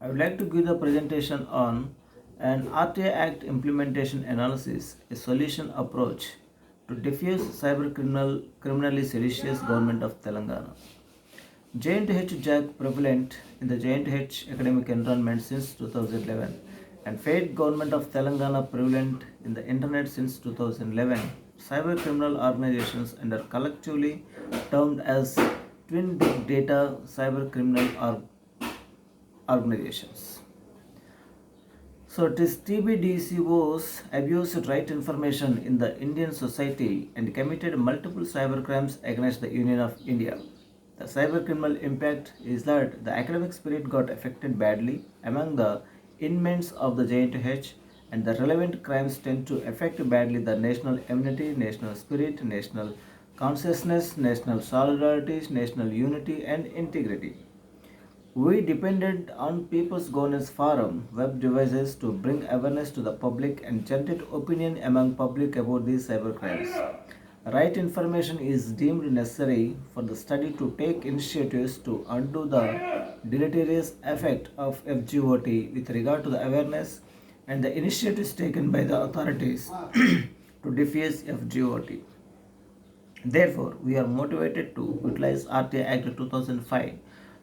I would like to give the presentation on an RTA Act implementation analysis, a solution approach to diffuse criminally seditious government of Telangana. J&H JAG prevalent in the J&H academic environment since 2011 and Fed government of Telangana prevalent in the internet since 2011. Cyber criminal organizations and are collectively termed as twin big data cyber criminal organizations. So it is TBDCOs abused right information in the Indian society and committed multiple cyber crimes against the Union of India. The cyber criminal impact is that the academic spirit got affected badly among the inmates of the JNTH, and the relevant crimes tend to affect badly the national immunity, national spirit, national consciousness, national solidarity, national unity and integrity. We depended on People's Governance Forum web devices to bring awareness to the public and generate opinion among public about these cybercrimes. Right information is deemed necessary for the study to take initiatives to undo the deleterious effect of FGOT with regard to the awareness and the initiatives taken by the authorities to defuse FGOT. Therefore, we are motivated to utilize RTA Act 2005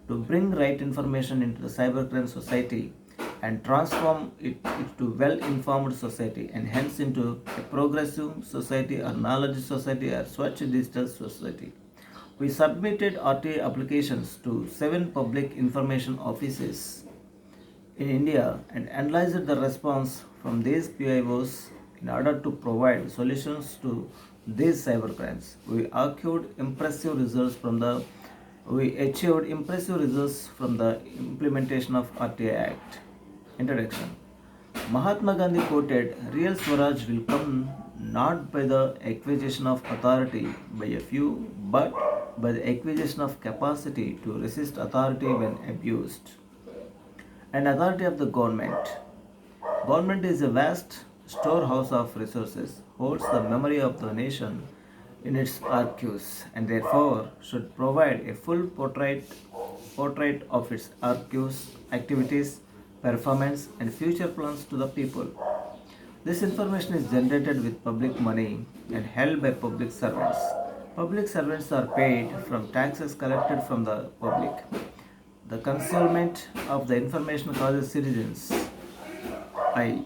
to bring right information into the cybercrime society and transform it to well-informed society and hence into a progressive society or knowledge society or Swachh digital society. We submitted RTA applications to 7 public information offices in India and analyzed the response from these PIOs in order to provide solutions to these cybercrimes. We achieved impressive results from the implementation of RTA Act. Introduction. Mahatma Gandhi quoted, "Real Swaraj will come not by the acquisition of authority by a few, but by the acquisition of capacity to resist authority when abused." And authority of the government. Government is a vast storehouse of resources, holds the memory of the nation in its archives, and therefore should provide a full portrait of its archives, activities, performance, and future plans to the people. This information is generated with public money and held by public servants. Public servants are paid from taxes collected from the public. The concealment of the information causes citizens I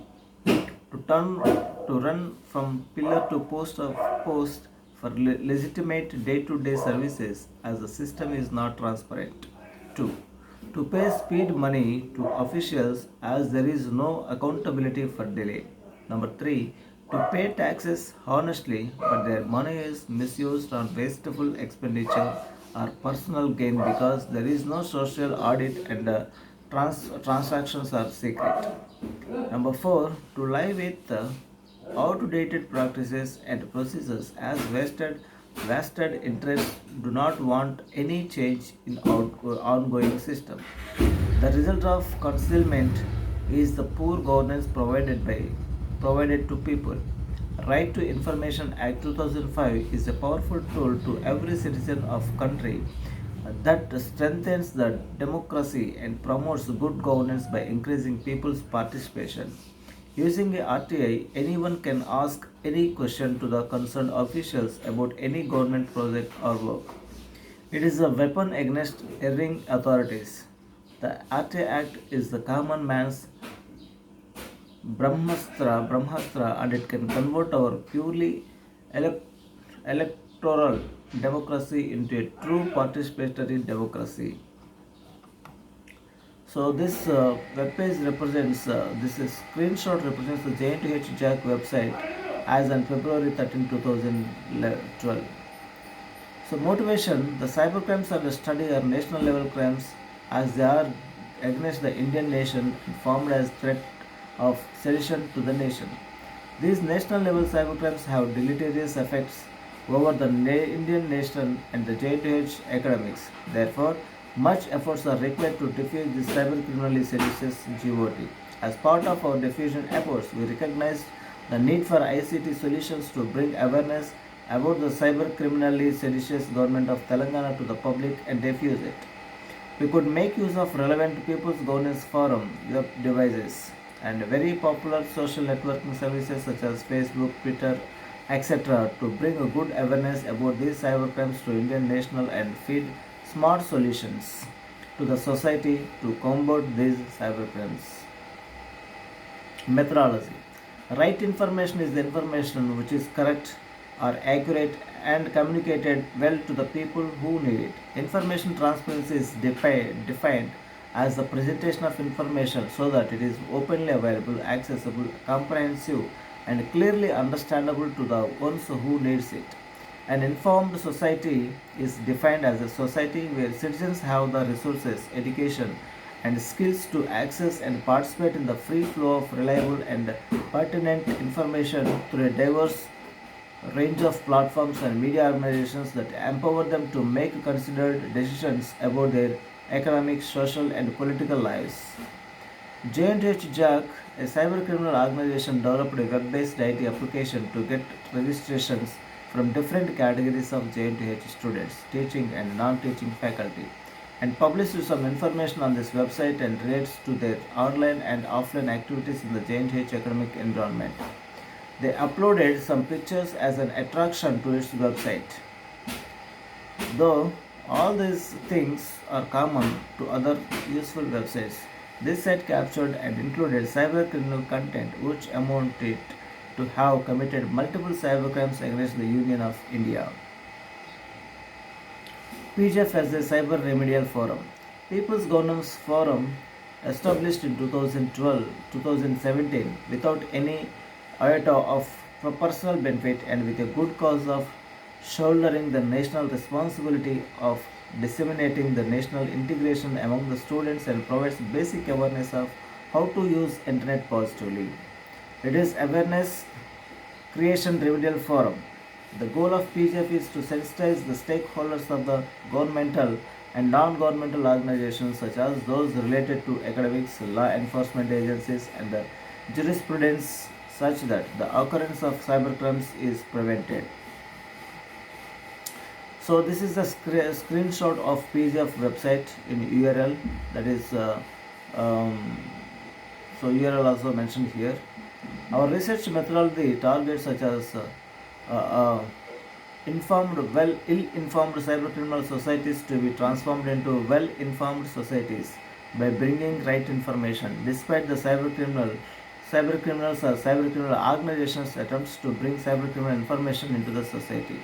to run from pillar to post for legitimate day-to-day services as the system is not transparent. 2. To pay speed money to officials as there is no accountability for delay. Number 3. To pay taxes honestly but their money is misused on wasteful expenditure or personal gain because there is no social audit and transactions are secret. Number 4. To lie with outdated practices and procedures as vested interests do not want any change in ongoing system. The result of concealment is the poor governance provided to people. Right to Information Act 2005 is a powerful tool to every citizen of country that strengthens the democracy and promotes good governance by increasing people's participation. Using a RTI, anyone can ask any question to the concerned officials about any government project or work. It is a weapon against erring authorities. The RTI Act is the common man's Brahmastra, and it can convert our purely electoral democracy into a true participatory democracy. So this web page represents, this is screenshot represents the JNTH JAG website as on February 13, 2012. So motivation, the cybercrimes are the study are national level crimes as they are against the Indian nation and formed as threat of sedition to the nation. These national level cybercrimes have deleterious effects over the Indian nation and the JNTH academics. Therefore, much efforts are required to defuse this cyber criminally seditious GOT. As part of our diffusion efforts, we recognized the need for ICT solutions to bring awareness about the cyber criminally seditious government of Telangana to the public and diffuse it. We could make use of relevant People's Governance Forum web devices and very popular social networking services such as Facebook, Twitter, etc. to bring a good awareness about these cybercrimes to Indian national and feed smart solutions to the society to combat these cybercrimes. Methodology. Right information is the information which is correct or accurate and communicated well to the people who need it. Information transparency is defined as the presentation of information so that it is openly available, accessible, comprehensive, and clearly understandable to the ones who needs it. An informed society is defined as a society where citizens have the resources, education, and skills to access and participate in the free flow of reliable and pertinent information through a diverse range of platforms and media organizations that empower them to make considered decisions about their economic, social, and political lives. J&H Jack, a cybercriminal organization, developed a web-based IT application to get registrations from different categories of J&H students, teaching and non-teaching faculty, and published some information on this website and relates to their online and offline activities in the J&H academic environment. They uploaded some pictures as an attraction to its website. Though all these things are common to other useful websites, this site captured and included cybercriminal content which amounted to have committed multiple cybercrimes against the Union of India. PGF as a Cyber Remedial Forum. People's Governance Forum, established in 2012-2017 without any iota of personal benefit and with a good cause of shouldering the national responsibility of disseminating the national integration among the students and provides basic awareness of how to use internet positively. It is awareness creation remedial forum. The goal of PGF is to sensitize the stakeholders of the governmental and non-governmental organizations such as those related to academics, law enforcement agencies and the jurisprudence such that the occurrence of cybercrimes is prevented. So this is a screenshot of PGF website in URL, that is so URL also mentioned here. Our research methodology targets such as ill-informed cybercriminal societies to be transformed into well-informed societies by bringing right information. Despite the cybercriminals or cybercriminal organizations' attempts to bring cybercriminal information into the society.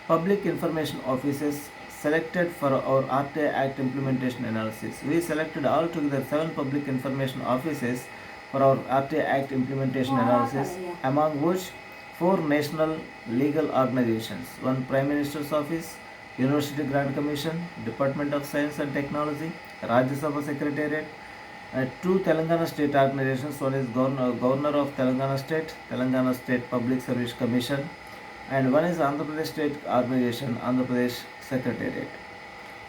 Public information offices selected for our RTI Act implementation analysis. We selected altogether 7 public information offices for our RTI Act implementation analysis, among which 4 national legal organizations, 1 Prime Minister's Office, University Grant Commission, Department of Science and Technology, Rajya Sabha Secretariat, 2 Telangana state organizations, one is Governor of Telangana State Public Service Commission, and one is Andhra Pradesh State Organization, Andhra Pradesh Secretariat.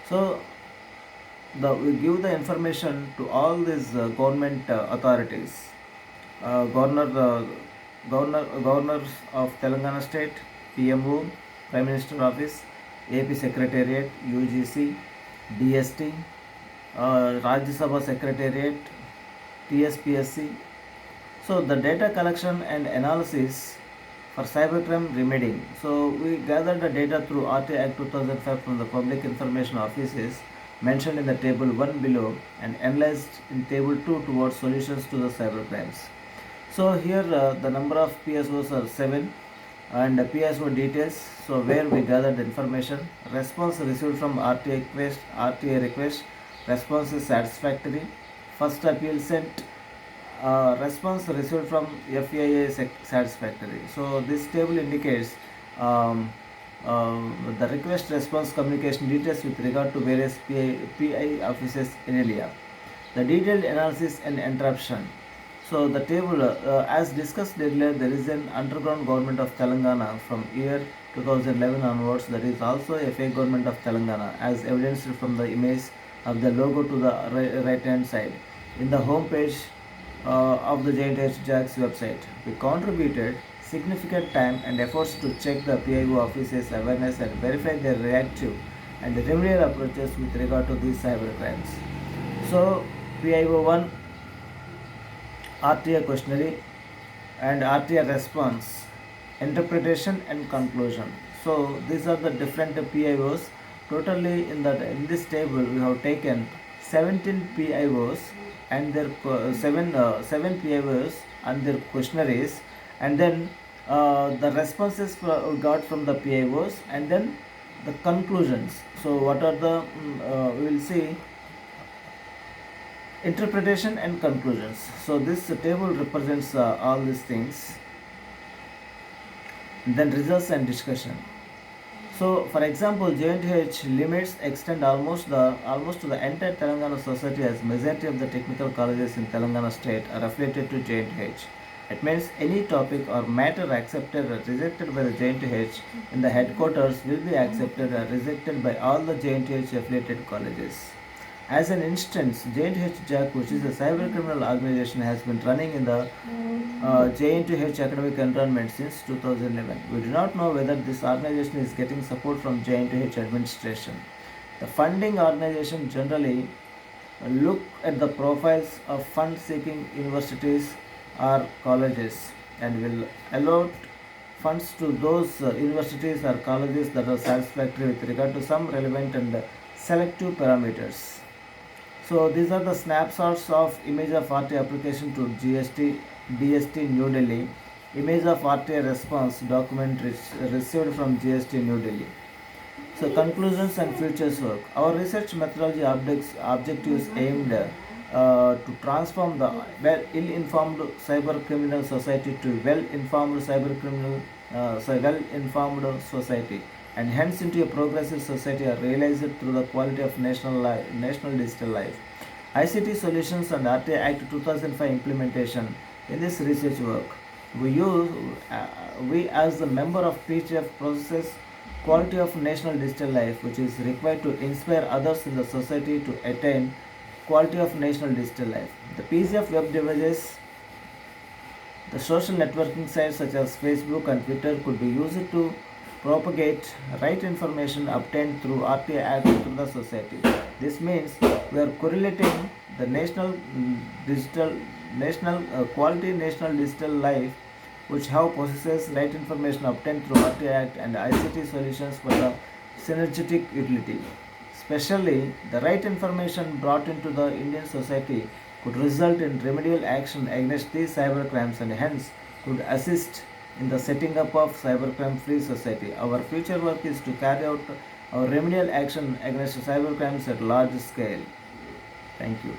So we give the information to all these government authorities, governors of Telangana State, PMO, Prime Minister Office, AP Secretariat, UGC, DST, Rajya Sabha Secretariat, TSPSC. So the data collection and analysis for cybercrime remedying. So we gathered the data through RTI Act 2005 from the public information offices mentioned in the table 1 below and analyzed in table 2 towards solutions to the cybercrimes. So here the number of PSOs are 7 and PSO details. So where we gathered information, response received from RTA request, response is satisfactory. First appeal sent, response received from FAA satisfactory. So this table indicates the request response communication details with regard to various PI offices in India. The detailed analysis and interruption. So the table, as discussed earlier, there is an underground government of Telangana from year 2011 onwards, that is also a fake government of Telangana, as evidenced from the image of the logo to the right hand side. In the home page of the J&H JAX website, we contributed significant time and efforts to check the PIO offices awareness and verify their reactive and remedial approaches with regard to these cyber crimes. So, PIO 1 RTA questionnaire and RTA response, interpretation and conclusion. So these are the different PIOs. Totally in this table we have taken 17 PIOs and their seven PIOs and their questionnaires, and then the responses we got from the PIOs, and then the conclusions. So what are the we will see interpretation and conclusions. So this table represents all these things. Then results and discussion. So for example, JNTH limits extend almost to the entire Telangana society, as majority of the technical colleges in Telangana state are affiliated to JNTH. It means any topic or matter accepted or rejected by the JNTH in the headquarters will be accepted or rejected by all the JNTH affiliated colleges. As an instance, JNTH JAC, which is a cyber criminal organization, has been running in the JNTH academic environment since 2011. We do not know whether this organization is getting support from JNTH administration. The funding organization generally look at the profiles of fund-seeking universities or colleges and will allot funds to those universities or colleges that are satisfactory with regard to some relevant and selective parameters. So these are the snapshots of image of RTA application to DST New Delhi, image of RTA response document received from GST New Delhi. So conclusions and futures work. Our research methodology objectives aimed to transform the ill-informed cyber criminal society to well-informed well-informed society, and hence into a progressive society, are realized through the quality of national digital life. ICT Solutions and RTA Act 2005 implementation. In this research work, we as the member of PGF processes quality of national digital life, which is required to inspire others in the society to attain quality of national digital life. The PGF web devices, the social networking sites such as Facebook and Twitter could be used to propagate right information obtained through RTA Act to the society. This means we are correlating the quality national digital life, which have possesses right information obtained through RTA Act and ICT solutions for the synergetic utility. Especially, the right information brought into the Indian society could result in remedial action against these cyber crimes, and hence could assist in the setting up of cybercrime free society. Our future work is to carry out our remedial action against cyber crimes at large scale. Thank you.